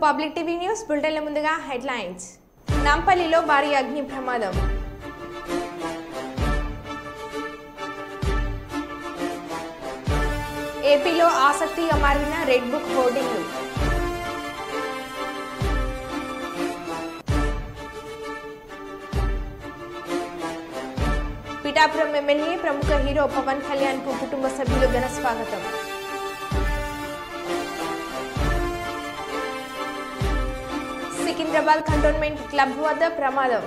Public TV news బులెటిన్ల ముందుగా headlines. నాంపల్లిలో భారీ అగ్ని ప్రమాదం. ఏపీలో ఆసక్తిగా మారిన రెడ్ బుక్ హోర్డింగ్లు. పిఠాపురం ఎమ్మెల్యే ప్రముఖ హీరో పవన్ కళ్యాణ్ కు కుటుంబ సభ్యులు ఘన స్వాగతం. సికింద్రాబాద్ కంటోన్మెంట్ క్లబ్ వద్ద ప్రమాదం.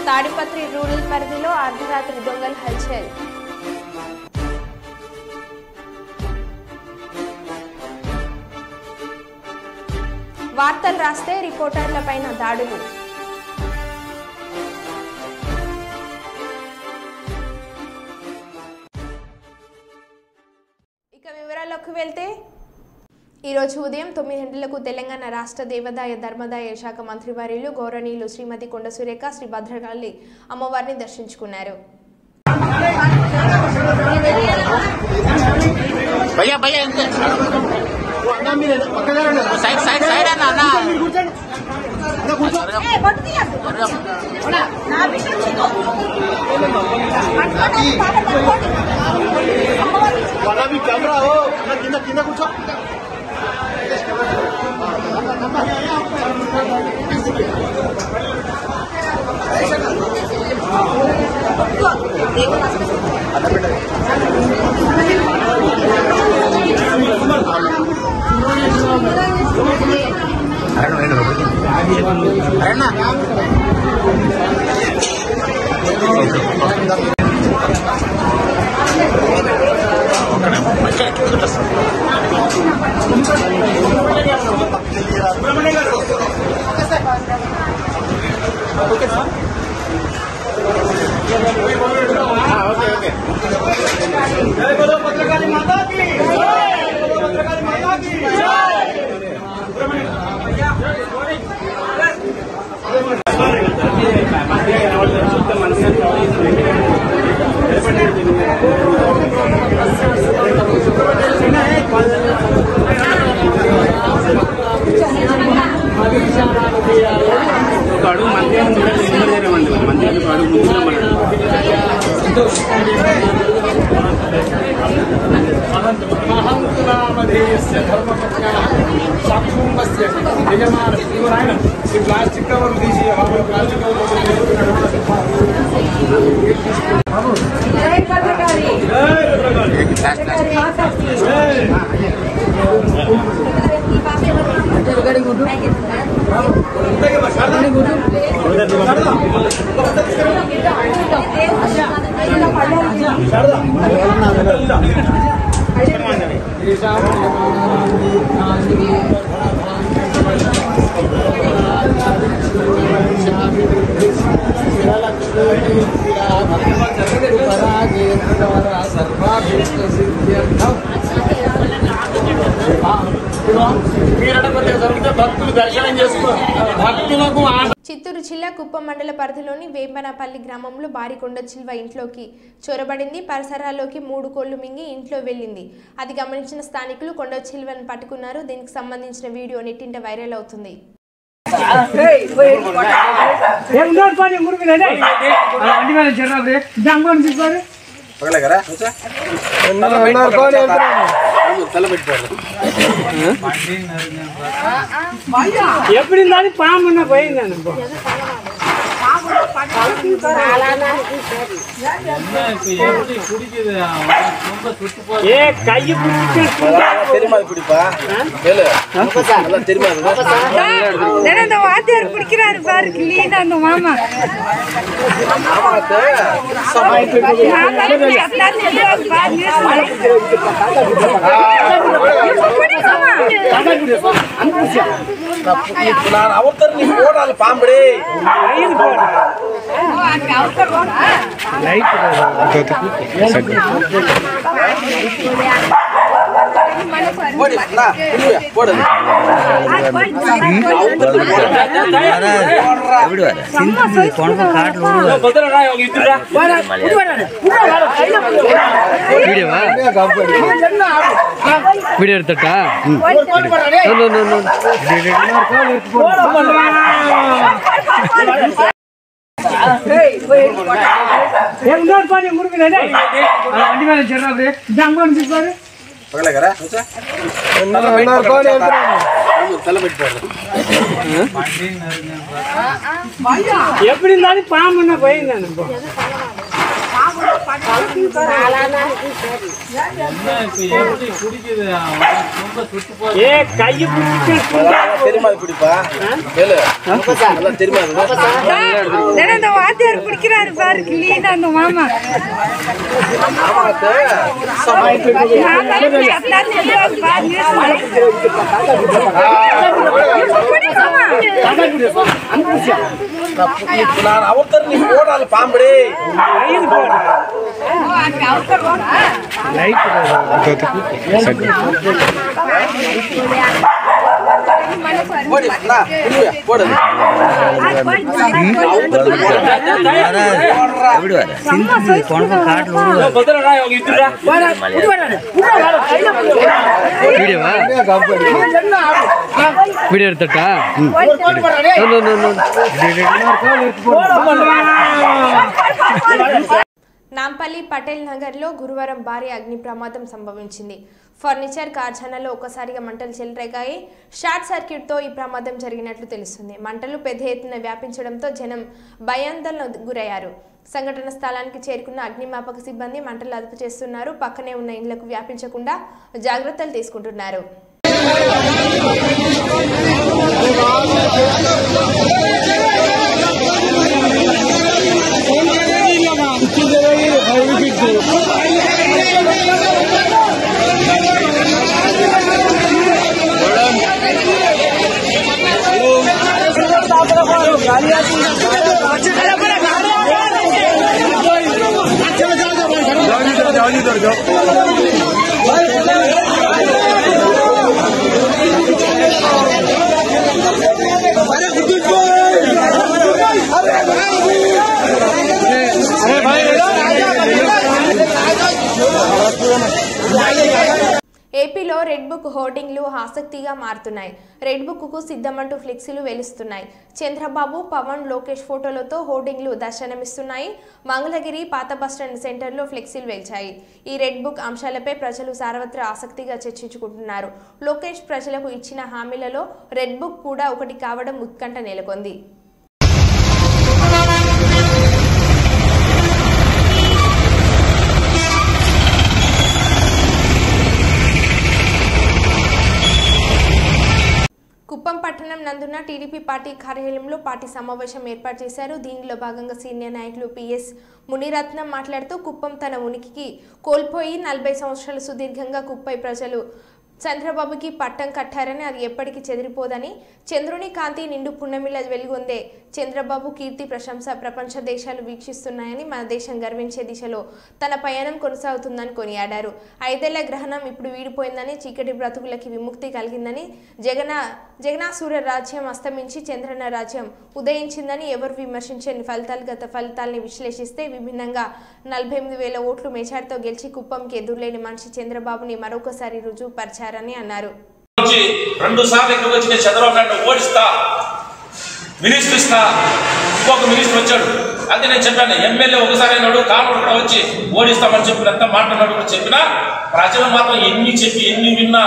తాడిపత్రి రూరల్ పరిధిలో అర్ధరాత్రి దొంగల హల్చల్. వార్తలు రాస్తే రిపోర్టర్లపైన దాడులు. ఇక వివరాల్లోకి వెళ్తే ఈరోజు ఉదయం 9 గంటలకు తెలంగాణ రాష్ట్ర దేవాదాయ ధర్మాదాయ శాఖ మంత్రివర్యులు గౌరవనీయులు శ్రీమతి కొండ సురేఖ శ్రీ భద్రకాళి అమ్మవారిని దర్శించుకున్నారు. प्लास्टिक कवर दीजिए प्लास्टिक చిత్తూరు జిల్లా కుప్పం మండల పరిధిలోని వేంబనపల్లి గ్రామంలో భారీ కొండ చిల్వ ఇంట్లోకి చొరబడింది. పరిసరాల్లోకి 3 కోళ్లు మింగి ఇంట్లో వెళ్ళింది. అది గమనించిన స్థానికులు కొండ చిల్వను పట్టుకున్నారు. దీనికి సంబంధించిన వీడియో నెట్టింట వైరల్ అవుతుంది. ఎప్పుడు పాము పోయిందని வாத்தியார் பிடிக்கிறாரு பாரு கிளீனா அந்த மாமா అవతర్ నీ పోడాలి పాంబడి లైట్ ఎప్పుడు పామున్న పోయిందని ఏ కయ్యి వాద్యారు కుడికిరారు బారికి లీనందు మామ అవతరు నీ పోడాలి పాంబడి నాంపల్లి పటేల్ నగర్లో గురువారం భారీ అగ్ని ప్రమాదం సంభవించింది. ఫర్నిచర్ కార్ఖానాలో ఒక్కసారిగా మంటలు చెలరేగాయి. షార్ట్ సర్క్యూట్తో ఈ ప్రమాదం జరిగినట్లు తెలుస్తుంది. మంటలు పెద్ద ఎత్తున వ్యాపించడంతో జనం భయాందోళనకు గురయ్యారు. సంఘటన స్థలానికి చేరుకున్న అగ్నిమాపక సిబ్బంది మంటలు అదుపు చేస్తున్నారు. పక్కనే ఉన్న ఇళ్లకు వ్యాపించకుండా జాగ్రత్తలు తీసుకుంటున్నారు. ఏపీలో రెడ్ బుక్ హోర్డింగ్లు ఆసక్తిగా మారుతున్నాయి. రెడ్ బుక్కు సిద్ధమంటూ ఫ్లెక్సీలు వెలుస్తున్నాయి. చంద్రబాబు, పవన్, లోకేష్ ఫోటోలతో హోర్డింగ్లు దర్శనమిస్తున్నాయి. మంగళగిరి పాత బస్టాండ్ సెంటర్లో ఫ్లెక్సీలు వెలిచాయి. ఈ రెడ్ బుక్ అంశాలపై ప్రజలు సర్వత్రా ఆసక్తిగా చర్చించుకుంటున్నారు. లోకేష్ ప్రజలకు ఇచ్చిన హామీలలో రెడ్ బుక్ కూడా ఒకటి కావడం ఉత్కంఠ నెలకొంది. కుప్పం పట్టణం నందున టీడీపీ పార్టీ కార్యాలయంలో పార్టీ సమావేశం ఏర్పాటు చేశారు. దీనిలో భాగంగా సీనియర్ నాయకులు పిఎస్ మునిరత్నం మాట్లాడుతూ కుప్పం తన ఉనికికి కోల్పోయి 40 సంవత్సరాలు సుదీర్ఘంగా కుప్పై ప్రజలు చంద్రబాబుకి పట్టం కట్టారని అది ఎప్పటికీ చెదిరిపోదని, చంద్రుని కాంతి నిండు పున్నమిలా వెలుగొందే చంద్రబాబు కీర్తి ప్రశంస ప్రపంచ దేశాలు వీక్షిస్తున్నాయని, మన దేశం గర్వించే దిశలో తన పయనం కొనసాగుతుందని కొనియాడారు. 5 ఏళ్ల గ్రహణం ఇప్పుడు వీడిపోయిందని, చీకటి బ్రతుకులకి విముక్తి కలిగిందని, జగనాసుర రాజ్యం అస్తమించి చంద్రన రాజ్యం ఉదయించిందని ఎవరు విమర్శించని గత ఫలితాలని విశ్లేషిస్తే విభిన్నంగా 48,000 ఓట్లు మెజార్టీతో గెలిచి కుప్పంకి ఎదురులేని మనిషి చంద్రబాబుని మరొకసారి రుజువుపరిచారని అన్నారు. 2 సార్లు ఇక్కడ వచ్చి నేను చంద్రబాబు నాయుడు ఓడిస్తా, మినిస్టర్ ఇస్తా, ఇంకొక మినిస్టర్ వచ్చాడు. అది నేను చెప్పాను, ఎమ్మెల్యే ఒకసారి అయినాడు, కానుడు కూడా వచ్చి ఓడిస్తామని చెప్పినంత మాట్లాడినాడు కూడా చెప్పినా ప్రజలు మాత్రం ఎన్ని చెప్పి ఎన్ని విన్నా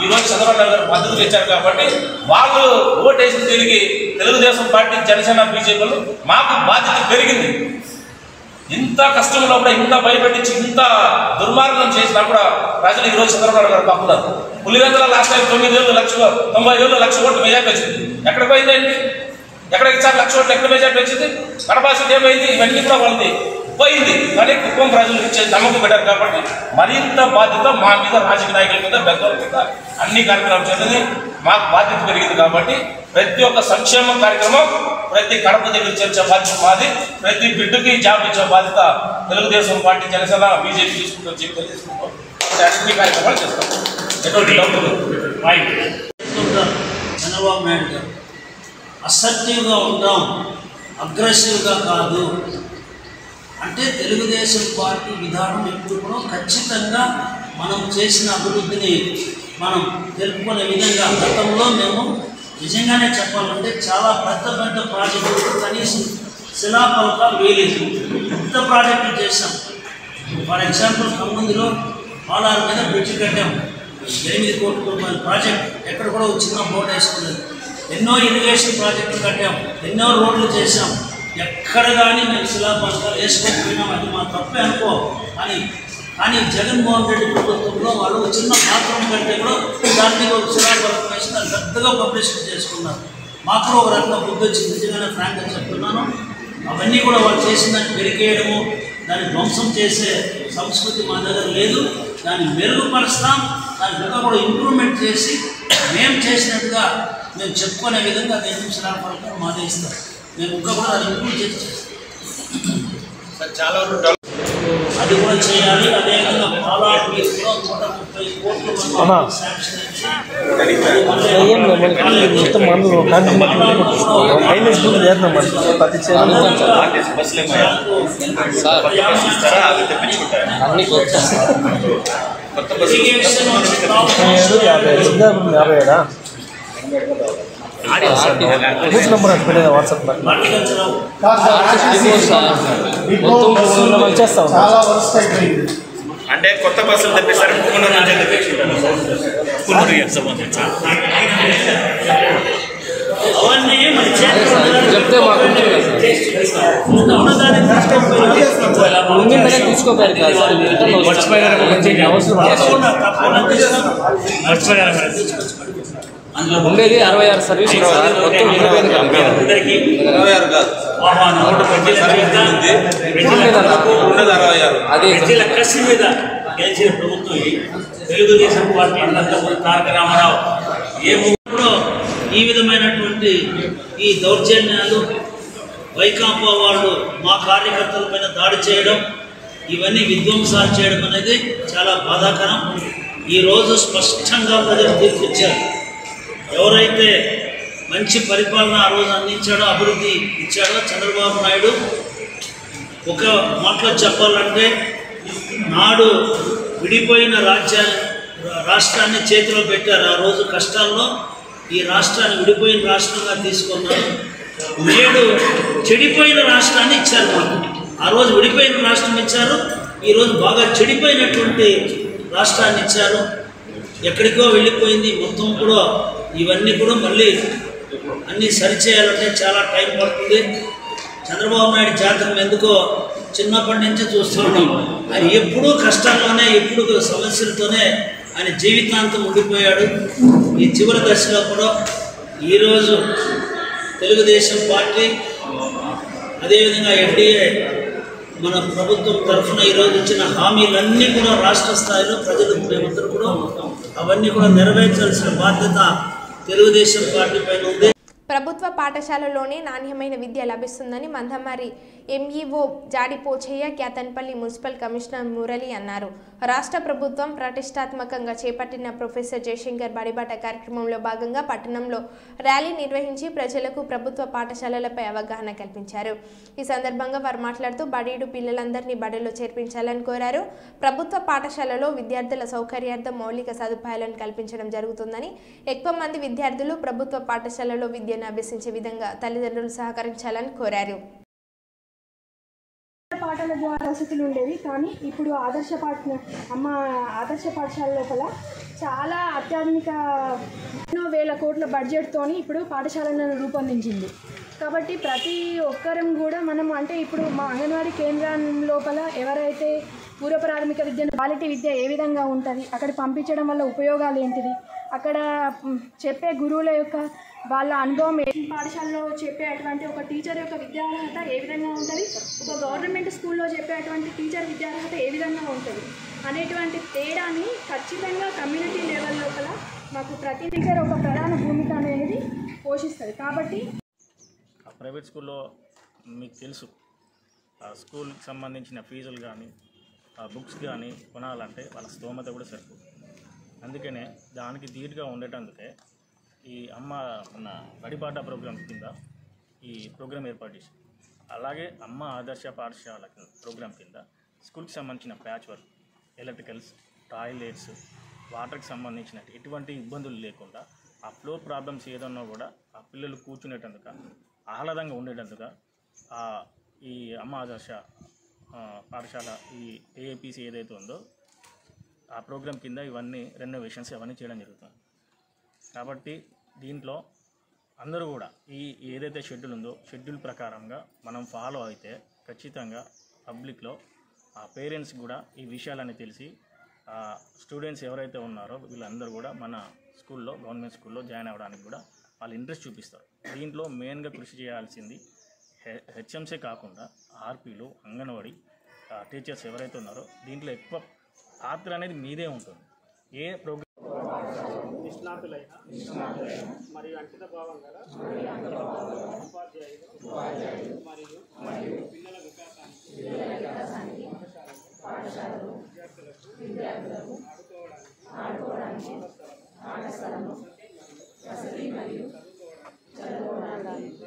ఈరోజు చంద్రబాబు నాయుడు గారు మద్దతు ఇచ్చారు కాబట్టి వాళ్ళు ఓటేసి తిరిగి తెలుగుదేశం పార్టీ, జనసేన, బీజేపీలు మాకు బాధ్యత పెరిగింది. ఇంత కష్టంలో కూడా ఇంత భయపెట్టించి ఇంత దుర్మార్గం చేసినా కూడా ప్రజలు ఈరోజు చంద్రబాబు గారు పక్కున్నారు. పులివెందుల లాస్ట్ టైం 90,000 లక్ష ఓట్లు మెజార్టీ వచ్చింది. ఎక్కడ పోయిందండి? ఎక్కడ ఇచ్చారు 1,00,000 ఓట్లు? ఎక్కడ మెజార్టీ వచ్చింది? కడపాసి ఏమైంది? ఇవన్నీ కూడా వాళ్ళది పోయింది. కానీ కుప్పం ప్రజలు ఇచ్చే నమ్మకం పెట్టారు కాబట్టి మరింత బాధ్యత మా మీద, రాజకీయ నాయకుల మీద, పెద్దల మీద అన్ని కార్యక్రమాలు చేసేది మాకు బాధ్యత పెరిగింది. కాబట్టి ప్రతి ఒక్క సంక్షేమ కార్యక్రమం ప్రతి కడప దగ్గర చేర్చే బాధ్యత మాది. ప్రతి బిడ్డకి జాబ్ ఇచ్చే బాధ్యత తెలుగుదేశం పార్టీ, జనసేన, బీజేపీ తీసుకుంటూ చెప్పి తెలియజేసుకుంటాం. అన్ని కార్యక్రమాలు చేస్తాం. ఎటువంటి డౌట్ రైట్. చంద్రబాబు నాయుడు గారు అసర్టివ్గా ఉంటాం, అగ్రెసివ్గా కాదు అంటే తెలుగుదేశం పార్టీ విధానం ఎప్పుడు కూడా ఖచ్చితంగా మనం చేసిన అభివృద్ధిని మనం తెలుపుకునే విధంగా గతంలో మేము నిజంగానే చెప్పాలంటే చాలా పెద్ద పెద్ద ప్రాజెక్టులు కనీసం శిలాఫలకాలు వేయలేదు, పెద్ద ప్రాజెక్టులు చేశాం. ఫర్ ఎగ్జాంపుల్ ఖమ్మంలో పాలారు మీద బ్రిడ్జ్ కట్టాం, 8 కోట్ల రూపాయల ప్రాజెక్ట్, ఎక్కడ కూడా ఒక చిన్న బోర్డు వేసుకోలేదు. ఎన్నో ఇరిగేషన్ ప్రాజెక్టులు కట్టాం, ఎన్నో రోడ్లు చేశాం. ఎక్కడ కానీ మేము శిలాఫలకాలు వేసుకోకపోయినాం, అది మా తప్పే అనుకో కానీ జగన్మోహన్ రెడ్డి ప్రభుత్వంలో వాళ్ళు చిన్న పాత్రం కంటే కూడా దాన్ని ఒక శిలాఫలకం వేసి దాన్ని పెద్దగా పబ్లిసిటీ చేసుకున్నారు. మాకు కూడా ఒక రకంగా బుద్ధి వచ్చింది, నిజంగానే ఫ్రాంక్గా చెప్తున్నాను. అవన్నీ కూడా వాళ్ళు చేసిన దాన్ని పెరికేయడము, దాన్ని ధ్వంసం చేసే సంస్కృతి మా దగ్గర లేదు. దాన్ని మెరుగుపరుస్తాం, దాన్ని ఇంకా కూడా ఇంప్రూవ్మెంట్ చేసి మేము చేసినట్టుగా మేము చెప్పుకునే విధంగా దేశం శిలాఫలకం మాదే ఇస్తాం. మేము ఇంకా కూడా దాన్ని ఇంప్రూవ్ చేసి చాలా వరకు అది కూడా చేయాలి. అదేవిధంగా పాలాకి కూడా 130 కోట్ల శాంక్షన్ ఇచ్చి అంటే కొత్త బస్సులు తెప్పిస్తారు, పుంగనూరు నుంచి తెప్పించుకుంటారు. పుంగనూరు సంబంధించి అవన్నీ చెప్తే మాకు తీసుకోపోయారు కదా సార్, ఉండేది 66 సర్వీసులు సార్, మొత్తం వెళ్ళిపోయింది కంపెనీ. 26 కాదు, అదే కసి మీద గెలిచిన ప్రభుత్వం తెలుగుదేశం పార్టీ తారక రామారావు ఏమో ఈ విధమైనటువంటి ఈ దౌర్జన్యాలు, వైకాపా వాళ్ళు మా కార్యకర్తల పైన దాడి చేయడం, ఇవన్నీ విధ్వంసాలు చేయడం అనేది చాలా బాధాకరం. ఈరోజు స్పష్టంగా ప్రజలు తీర్పిచ్చారు. ఎవరైతే మంచి పరిపాలన ఆ రోజు అందించాడో, అభివృద్ధి ఇచ్చాడో చంద్రబాబు నాయుడు, ఒక మాటలో చెప్పాలంటే నాడు విడిపోయిన రాష్ట్రాన్ని చేతిలో పెట్టారు. ఆ రోజు కష్టాల్లో ఈ రాష్ట్రాన్ని విడిపోయిన రాష్ట్రంగా తీసుకున్నారు. నేడు చెడిపోయిన రాష్ట్రాన్ని ఇచ్చారు మాకు. ఆ రోజు విడిపోయిన రాష్ట్రం ఇచ్చారు, ఈరోజు బాగా చెడిపోయినటువంటి రాష్ట్రాన్ని ఇచ్చారు. ఎక్కడికో వెళ్ళిపోయింది మొత్తం కూడా. ఇవన్నీ కూడా మళ్ళీ అన్నీ సరిచేయాలంటే చాలా టైం పడుతుంది. చంద్రబాబు నాయుడు జాతకం ఎందుకో చిన్నప్పటి నుంచే చూస్తున్నాం. ఆయన ఎప్పుడూ కష్టాల్లోనే, ఎప్పుడు సమస్యలతోనే ఆయన జీవితాంతం ఉండిపోయాడు. ఈ చివరి దశలో కూడా ఈరోజు తెలుగుదేశం పార్టీ, అదేవిధంగా ఎన్డీఏ మన ప్రభుత్వం తరఫున ఈరోజు ఇచ్చిన హామీలన్నీ కూడా రాష్ట్ర స్థాయిలో ప్రజలకు మేమందరూ కూడా అవన్నీ కూడా నెరవేర్చాల్సిన బాధ్యత తెలుగుదేశం పార్టీ పైన ఉంది. ప్రభుత్వ పాఠశాలలోనే నాణ్యమైన విద్య లభిస్తుందని Mandamarri MEO Jadi Pochaiah, Kyathanpalli municipal commissioner Murali అన్నారు. రాష్ట్ర ప్రభుత్వం ప్రతిష్టాత్మకంగా చేపట్టిన ప్రొఫెసర్ జయశంకర్ బడిబాట కార్యక్రమంలో భాగంగా పట్టణంలో ర్యాలీ నిర్వహించి ప్రజలకు ప్రభుత్వ పాఠశాలలపై అవగాహన కల్పించారు. ఈ సందర్భంగా వారు మాట్లాడుతూ బడీడు పిల్లలందరినీ బడిలో చేర్పించాలని కోరారు. ప్రభుత్వ పాఠశాలలో విద్యార్థుల సౌకర్యార్థం మౌలిక సదుపాయాలను కల్పించడం జరుగుతుందని, ఎక్కువ మంది విద్యార్థులు ప్రభుత్వ పాఠశాలలో విద్యను అభ్యసించే విధంగా తల్లిదండ్రులు సహకరించాలని కోరారు. పాఠాల ద్వారా వసతులు ఉండేవి, కానీ ఇప్పుడు ఆదర్శ పాఠశాల లోపల చాలా అత్యాధునిక ఎన్నో వేల కోట్ల బడ్జెట్తోని ఇప్పుడు పాఠశాలను రూపొందించింది. కాబట్టి ప్రతి ఒక్కరం కూడా మనం అంటే ఇప్పుడు మా అంగన్వాడీ కేంద్రం లోపల ఎవరైతే పూర్వ ప్రాథమిక విద్యను క్వాలిటీ విద్య ఏ విధంగా ఉంటుంది, అక్కడ పంపించడం వల్ల ఉపయోగాలు ఏంటిది, అక్కడ చెప్పే గురువుల యొక్క వాళ్ళ అనుభవం పాఠశాలలో చెప్పేటువంటి ఒక టీచర్ యొక్క విద్యార్హత ఏ విధంగా ఉంటుంది, ఒక గవర్నమెంట్ స్కూల్లో చెప్పేటువంటి టీచర్ విద్యార్హత ఏ విధంగా ఉంటుంది అనేటువంటి తేడాని ఖచ్చితంగా కమ్యూనిటీ లెవెల్ లోపల మాకు ప్రతి టీచర్ ఒక ప్రధాన భూమిక అనేది పోషిస్తుంది. కాబట్టి ప్రైవేట్ స్కూల్లో మీకు తెలుసు, స్కూల్కి సంబంధించిన ఫీజులు కానీ బుక్స్ కానీ కొనాలంటే వాళ్ళ స్తోమత కూడా సరిపోదు. అందుకనే దానికి ధీటుగా ఉండేటందుకే ఈ అమ్మ మన బడిబాట ప్రోగ్రాం కింద ఈ ప్రోగ్రాం ఏర్పాటు చేసి, అలాగే అమ్మ ఆదర్శ పాఠశాల ప్రోగ్రాం కింద స్కూల్కి సంబంధించిన ప్యాచ్ వర్క్, ఎలక్ట్రికల్స్, టాయిలెట్స్, వాటర్కి సంబంధించిన ఎటువంటి ఇబ్బందులు లేకుండా ఆ ఫ్లోర్ ప్రాబ్లమ్స్ ఏదన్నా కూడా ఆ పిల్లలు కూర్చునేటందుక ఆహ్లాదంగా ఉండేటందుక ఈ అమ్మ ఆదర్శ పాఠశాల ఈ ఏఏపీసీ ఏదైతే ఉందో ఆ ప్రోగ్రాం కింద ఇవన్నీ రెనోవేషన్స్ అవన్నీ చేయడం జరుగుతుంది. కాబట్టి దీంట్లో అందరూ కూడా ఈ ఏదైతే షెడ్యూల్ ఉందో షెడ్యూల్ ప్రకారంగా మనం ఫాలో అయితే ఖచ్చితంగా పబ్లిక్లో ఆ పేరెంట్స్ కూడా ఈ విషయాలన్నీ తెలిసి స్టూడెంట్స్ ఎవరైతే ఉన్నారో వీళ్ళందరూ కూడా మన స్కూల్లో గవర్నమెంట్ స్కూల్లో జాయిన్ అవ్వడానికి కూడా వాళ్ళు ఇంట్రెస్ట్ చూపిస్తారు. దీంట్లో మెయిన్గా కృషి చేయాల్సింది హెచ్ఎంసీ కాకుండా ఆర్పీలు, అంగన్వాడీ టీచర్స్ ఎవరైతే ఉన్నారో దీంట్లో ఎక్కువ పాత్ర అనేది మీదే ఉంటుంది. ఏ ప్రోగ్రామ్ నిష్ణాతులైన మరియు అంకిత భావం గల ఉపాధ్యాయులు మరియు పిల్లల వికాసానికి పాఠశాలలో విద్యార్థులకు ఆడుకోవడానికి వసతి మరియు చదువుకోవడానికి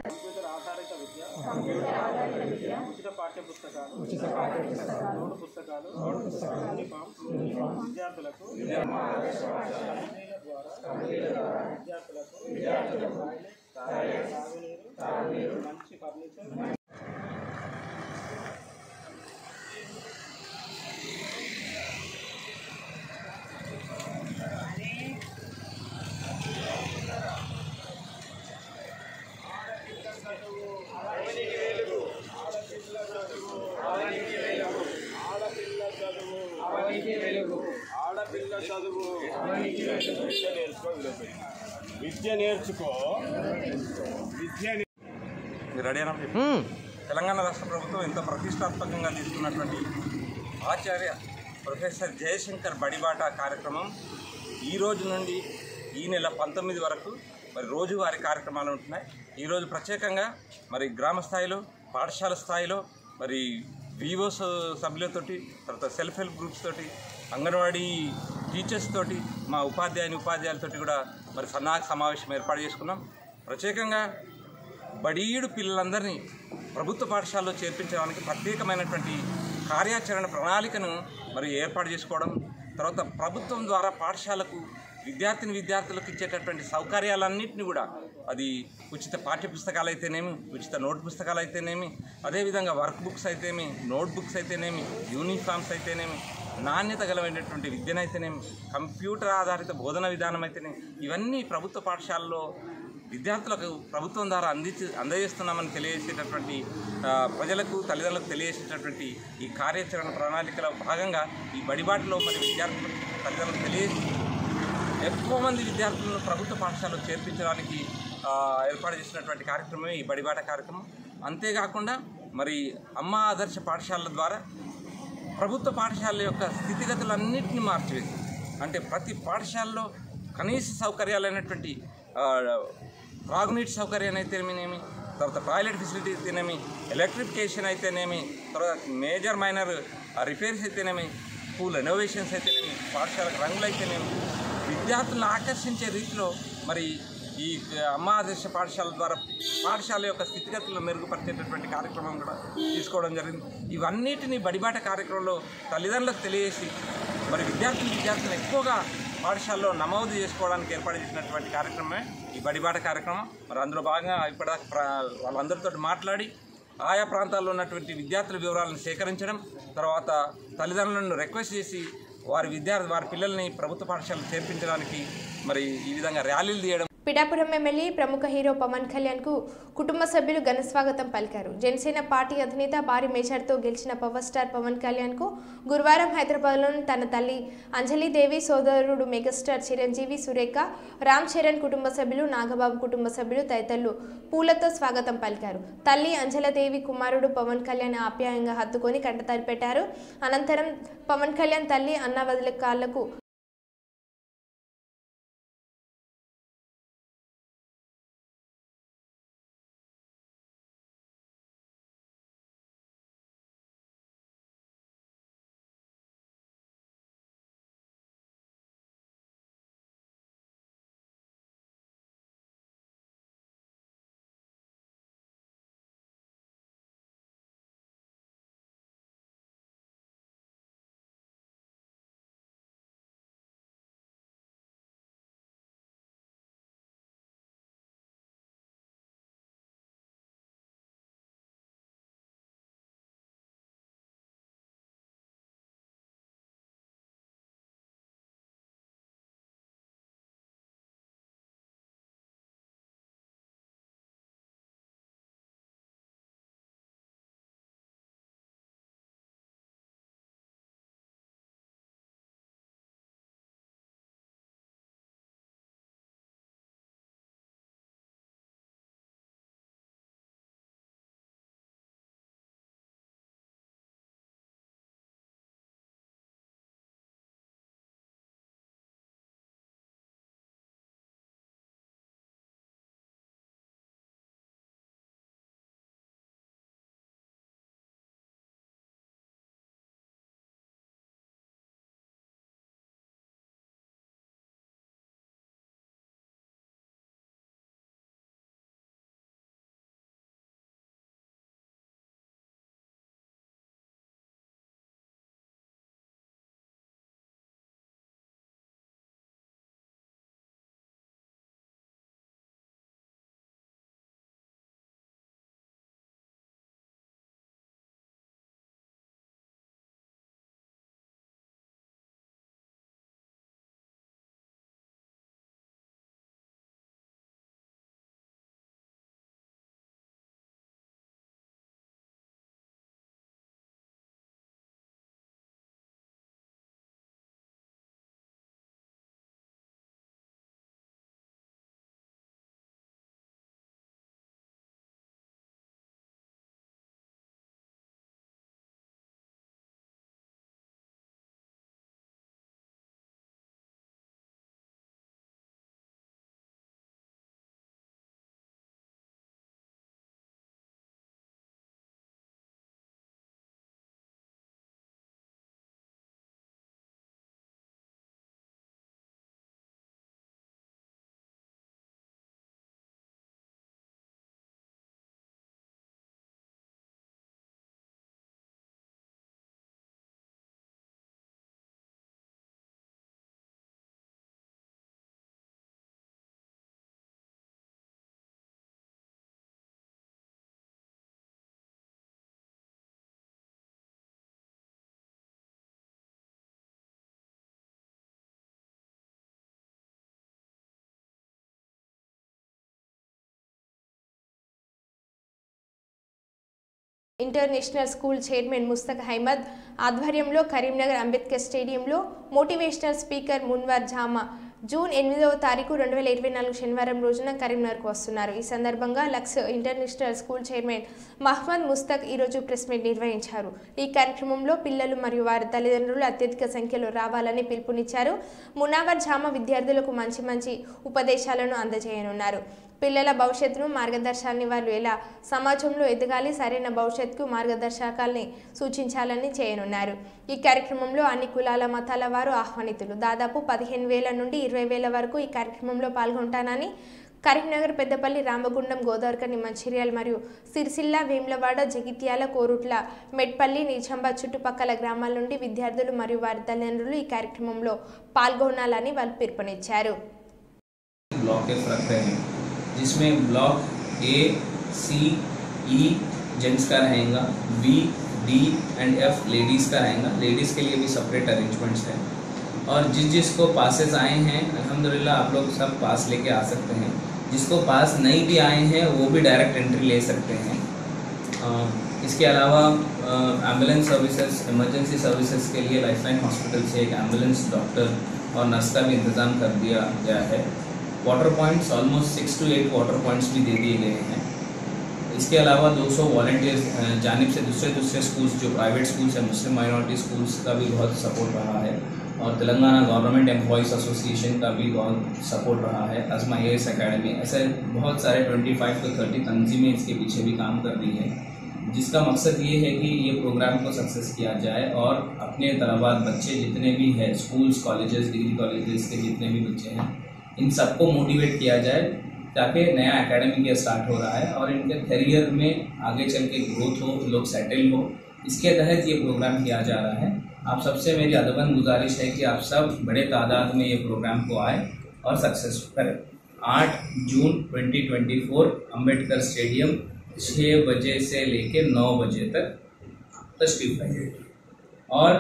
కంప్యూటర్ ఆధారిత విద్య, ఉచిత పాఠ్యపుస్తకాలు, నోటు పుస్తకాలు, యూనిఫామ్ విద్యార్థులకు తాగునీరు, మంచి ఫర్నిచర్, ఆడపిల్ల చదువు, విద్య నేర్చుకో. తెలంగాణ రాష్ట్ర ప్రభుత్వం ఎంతో ప్రతిష్టాత్మకంగా తీసుకున్నటువంటి ఆచార్య ప్రొఫెసర్ జయశంకర్ బడిబాట కార్యక్రమం ఈ రోజు నుండి ఈ నెల 19 వరకు మరి రోజువారీ కార్యక్రమాలు ఉంటున్నాయి. ఈరోజు ప్రత్యేకంగా మరి గ్రామ స్థాయిలో, పాఠశాల స్థాయిలో మరి వివోస్ సభ్యులతోటి, తర్వాత సెల్ఫ్ హెల్ప్ గ్రూప్స్ తోటి, అంగన్వాడీ టీచర్స్ తోటి, మా ఉపాధ్యాయులతోటి కూడా మరి సన్నాహక సమావేశం ఏర్పాటు చేసుకున్నాం. ప్రత్యేకంగా బడీయుడు పిల్లలందరినీ ప్రభుత్వ పాఠశాలలో చేర్పించడానికి ప్రత్యేకమైనటువంటి కార్యాచరణ ప్రణాళికను మరి ఏర్పాటు చేసుకోవడం, తర్వాత ప్రభుత్వం ద్వారా పాఠశాలకు విద్యార్థులకు ఇచ్చేటటువంటి సౌకర్యాలన్నింటినీ కూడా, అది ఉచిత పాఠ్యపుస్తకాలు అయితేనేమి, ఉచిత నోట్ పుస్తకాలు అయితేనేమి, అదేవిధంగా వర్క్ బుక్స్ అయితేనేమి, నోట్ బుక్స్ అయితేనేమి, యూనిఫామ్స్ అయితేనేమి, నాణ్యత గలమైనటువంటి విద్యనైతేనేమి, కంప్యూటర్ ఆధారిత బోధన విధానం అయితేనేమి, ఇవన్నీ ప్రభుత్వ పాఠశాలలో విద్యార్థులకు ప్రభుత్వం ద్వారా అందజేస్తున్నామని తెలియజేసేటటువంటి ప్రజలకు, తల్లిదండ్రులకు తెలియజేసేటటువంటి ఈ కార్యాచరణ ప్రణాళికలో భాగంగా ఈ బడిబాటలో మరి విద్యార్థులకు, తల్లిదండ్రులకు తెలియజేసి ఎక్కువ మంది విద్యార్థులను ప్రభుత్వ పాఠశాలలో చేర్పించడానికి ఏర్పాటు చేసినటువంటి కార్యక్రమమే ఈ బడిబాట కార్యక్రమం. అంతేకాకుండా మరి అమ్మ ఆదర్శ పాఠశాలల ద్వారా ప్రభుత్వ పాఠశాలల యొక్క స్థితిగతులన్నింటినీ మార్చివేసి, అంటే ప్రతి పాఠశాలలో కనీస సౌకర్యాలైనటువంటి త్రాగునీటి సౌకర్యాన్ని అయితేనేమి, తర్వాత టాయిలెట్ ఫెసిలిటీ అయితేనేమి, ఎలక్ట్రిఫికేషన్ అయితేనేమి, తర్వాత మేజర్ మైనర్ రిపేర్స్ అయితేనేమి, స్కూల్ రెనోవేషన్స్ అయితేనేమి, పాఠశాలకు రంగులు అయితేనేమి, విద్యార్థులను ఆకర్షించే రీతిలో మరి ఈ అమ్మ ఆదర్శ పాఠశాల ద్వారా పాఠశాల యొక్క స్థితిగతులను మెరుగుపరిచేటటువంటి కార్యక్రమం కూడా తీసుకోవడం జరిగింది. ఇవన్నిటినీ బడిబాట కార్యక్రమంలో తల్లిదండ్రులకు తెలియజేసి మరి విద్యార్థులను ఎక్కువగా పాఠశాలలో నమోదు చేసుకోవడానికి ఏర్పాటు చేసినటువంటి కార్యక్రమమే ఈ బడిబాట కార్యక్రమం. మరి అందులో భాగంగా ఇప్పటిదాకా వాళ్ళందరితో మాట్లాడి ఆయా ప్రాంతాల్లో ఉన్నటువంటి విద్యార్థుల వివరాలను సేకరించడం, తర్వాత తల్లిదండ్రులను రిక్వెస్ట్ చేసి వారి పిల్లల్ని ప్రభుత్వ పాఠశాలకు చేర్పించడానికి మరి ఈ విధంగా ర్యాలీలు తీయడం. పిఠాపురం ఎమ్మెల్యే ప్రముఖ హీరో పవన్ కళ్యాణ్ కు కుటుంబ సభ్యులు ఘన స్వాగతం పలికారు. జనసేన పార్టీ అధినేత భారీ మెజార్టీతో గెలిచిన పవర్ స్టార్ పవన్ కళ్యాణ్ కు గురువారం హైదరాబాద్లోని తన తల్లి అంజలిదేవి, సోదరుడు మెగాస్టార్ చిరంజీవి, సురేఖ, రామ్ చరణ్ కుటుంబ సభ్యులు, నాగబాబు కుటుంబ సభ్యులు తదితరులు పూలతో స్వాగతం పలికారు. తల్లి అంజలిదేవి కుమారుడు పవన్ కళ్యాణ్ ఆప్యాయంగా హత్తుకొని కంటతడి పెట్టారు. అనంతరం పవన్ కళ్యాణ్ తల్లి అన్న వదిలి కాళ్లకు international school chairman Mushtaq Ahmed ఆధ్వర్యంలో కరీంనగర్ అంబేద్కర్ స్టేడియంలో motivational speaker Munawar Jama June 8వ తారీఖు 2024 శనివారం రోజున కరీంనగర్కు వస్తున్నారు. ఈ సందర్భంగా Lux international school chairman Mohammed Mushtaq ఈరోజు ప్రెస్ మీట్ నిర్వహించారు. ఈ కార్యక్రమంలో పిల్లలు మరియు వారి తల్లిదండ్రులు అత్యధిక సంఖ్యలో రావాలని పిలుపునిచ్చారు. మునవర్ జామా విద్యార్థులకు మంచి ఉపదేశాలను అందజేయనున్నారు. పిల్లల భవిష్యత్తును మార్గదర్శకాన్ని వారు ఎలా సమాజంలో ఎదగాలి, సరైన భవిష్యత్తుకు మార్గదర్శకాల్ని సూచించాలని చేయనున్నారు. ఈ కార్యక్రమంలో అన్ని కులాల మతాల వారు ఆహ్వానితులు. దాదాపు 15,000 నుండి 20,000 వరకు ఈ కార్యక్రమంలో పాల్గొంటానని కరీంనగర్, పెద్దపల్లి, రామగుండం, గోదావరికని, మంచిర్యాల మరియు సిరిసిల్ల, వేములవాడ, జగిత్యాల, కోరుట్ల, మెట్పల్లి, నిజామాబాద్ చుట్టుపక్కల గ్రామాల నుండి విద్యార్థులు మరియు వారి తల్లిదండ్రులు ఈ కార్యక్రమంలో పాల్గొనాలని వాళ్ళు పిలుపునిచ్చారు. जिसमें ब्लॉक ए, सी, ई जेंट्स का रहेगा, B, D and F ladies का रहेगा. लेडीज़ के लिए भी सेपरेट अरेंजमेंट्स हैं. और जिसको पासेस आए हैं अल्हम्दुलिल्लाह आप लोग सब पास लेके आ सकते हैं. जिसको पास नहीं भी आए हैं वो भी डायरेक्ट एंट्री ले सकते हैं. इसके अलावा एम्बुलेंस सर्विसेज, इमरजेंसी सर्विसेज के लिए लाइफलाइन हॉस्पिटल से एक एम्बुलेंस, डॉक्टर और नर्स का भी इंतज़ाम कर दिया गया है. Water points almost 6 to 8 water points भी दे दिए गए हैं. इसके अलावा 200 वॉलंटियर्स जानिब से दूसरे स्कूल्स जो प्राइवेट स्कूल्स हैं, मुस्लिम माइनॉरिटी स्कूल्स का भी बहुत सपोर्ट रहा है. और तेलंगाना गवर्नमेंट एम्प्लॉयज़ एसोसिएशन का भी बहुत सपोर्ट रहा है. अज़मा AS अकेडमी, ऐसे बहुत सारे 25 to 30 तंजीमें इसके पीछे भी काम कर रही है, जिसका मकसद ये है कि ये प्रोग्राम को सक्सेस किया जाए और अपने तलबात बच्चे जितने भी हैं, स्कूल्स, कॉलेजेस, डिग्री कॉलेजेस के जितने भी बच्चे हैं, इन सबको मोटिवेट किया जाए ताकि नया एकेडमिक ईयर स्टार्ट हो रहा है और इनके करियर में आगे चल के ग्रोथ हो, लोग सेटल हो. इसके तहत ये प्रोग्राम किया जा रहा है. आप सबसे मेरी अदबन गुजारिश है कि आप सब बड़े तादाद में ये प्रोग्राम को आए और सक्सेस करें. 8 जून 2024 अम्बेडकर स्टेडियम 6 बजे से लेकर 9 बजे तक तशरीफ लाइए. और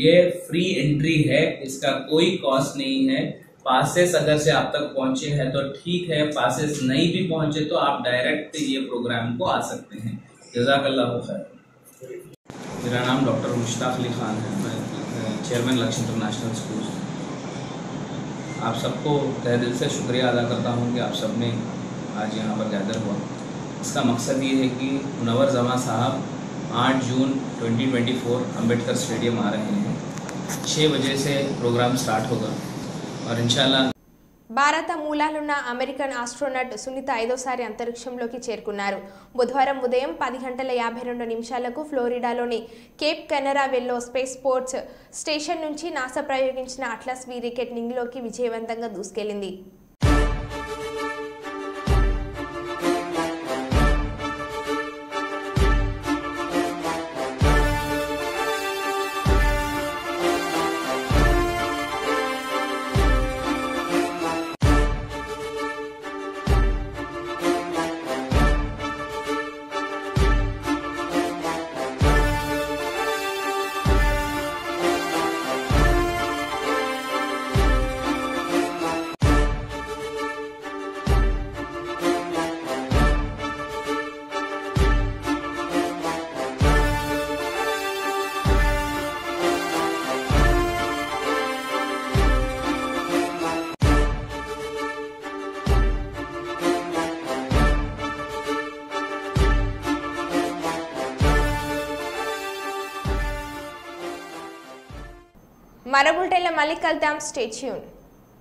ये फ्री एंट्री है, इसका कोई कॉस्ट नहीं है. पासेस अगर से आप तक पहुंचे हैं तो ठीक है, पासेस नहीं भी पहुंचे तो आप डायरेक्ट ये प्रोग्राम को आ सकते हैं. जज़ाकल्लाहु खैर. मेरा नाम डॉक्टर मुश्ताक अली ख़ान है. मैं चेयरमैन लक्ष्य इंटरनेशनल स्कूल. आप सबको तहे दिल से शुक्रिया अदा करता हूँ कि आप सब ने आज यहाँ पर गैदर हुआ. इसका मकसद ये है कि मुनव्वर जामा साहब 8 जून 2024 अम्बेडकर स्टेडियम आ रहे हैं. 6 बजे से प्रोग्राम स्टार्ट होगा और इंशाल्लाह. భారత మూలాలున్న అమెరికన్ ఆస్ట్రోనట్ సునీత 5వసారి అంతరిక్షంలోకి చేరుకున్నారు. బుధవారం ఉదయం 10:52 ఫ్లోరిడాలోని కేప్ కెనరావెల్లో స్పేస్ స్పోర్ట్స్ స్టేషన్ నుంచి నాసా ప్రయోగించిన అట్లాస్ V రాకెట్ నింగిలోకి విజయవంతంగా దూసుకెళ్లింది. మరో బులెటిన్లో మళ్ళీ కలుద్దాం. Stay tune.